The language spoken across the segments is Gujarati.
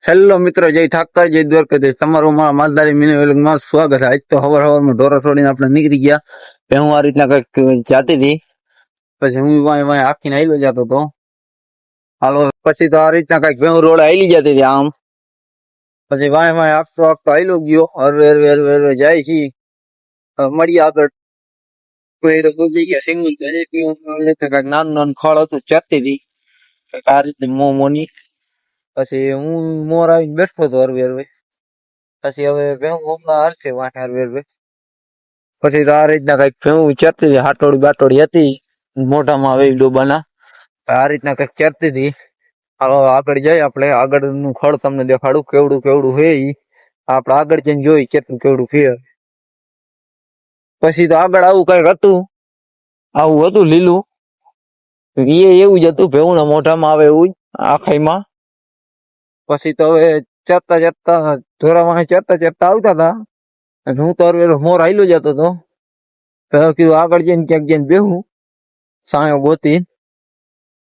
હેલો મિત્રો, જય ઠાકર, જય દ્વારકાધીશ. તમારું માલધારી મિની વ્લોગમાં સ્વાગત છે. આજ તો હવારમાં ઢોરા છોડીને આપણે નીકળી ગયા. હું આ રીતના કઈક જાતી હતી, પછી હું વાય આખીને આવેલો જતો હતો. હાલો, પછી તો આ રીતના કઈક ભેહું રોડ આવેલી જતી હતી આમ. પછી વાય આખતો આવેલો ગયો. હરવે જાય છે. મળીએ આગળ. કઈક નાનું ખળ હતું, ચરતી હતી કઈક આ રીતે મોની. પછી હું મોર આવીને બેઠો હતો હરવે. પછી હવે ભેહું હમણાં હાલશે વાંઠે હરવે. પછી તો આ રીતના કઈક ભેહું ચરતી હતી, હાટોડી બાટોડી હતી મોઢામાં આવે ડોબાના. આ રીતના કઈક ચરતી હતી. હાલો આગળ જાય, આપણે આગળ નું ખડ તમને દેખાડું કેવડું કેવડું છે. આપણે આગળ જઈને જોઈ કેટલું કેવડું છે. પછી તો આગળ આવું કઈક હતું, આવું હતું લીલું. એવું જ હતું, ભેહું ના મોઢામાં આવે એવું આખાઈમાં. પછી તો હવે ચરતા ઢોરામાં ચરતા આવતા હતા. હું તો મોર આયલો જતો હતો. કીધું આગળ જઈને ક્યાંક જઈને બેહું સાયો ગોતી.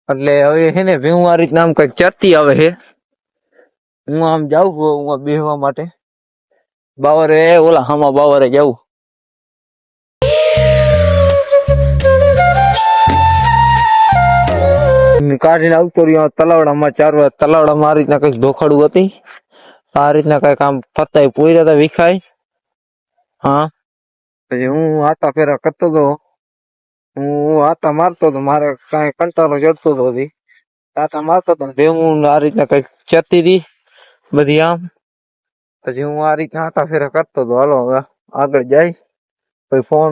એટલે હવે છે ને ભેહું આ રીતના આમ કઈક ચરતી આવે છે. હું આમ જાઉં છું બેહવા માટે. બાવરે ઓલા હામા બાવરે જાઉં. કાઢીને આવતો રહ્યો તલાવડામાં ચારવા. તલાવડામાં આ રીતના કઈક ધોખાડું હતી. આ રીતના કઈક આમ ફરતા પોઈરા હતા વિખાય. હા, પછી હું આતા ફેરા કરતો હતો. હું આતા મારતો હતો, મારે કઈ કંટાળો ચડતો હતો. આતા મારતો હતો, ભેહું આ રીતના કઈક ચરતી હતી બધી આમ. પછી હું આ રીતના આતા ફેરા કરતો હતો. હાલો હવે આગળ જાય. પછી ફોન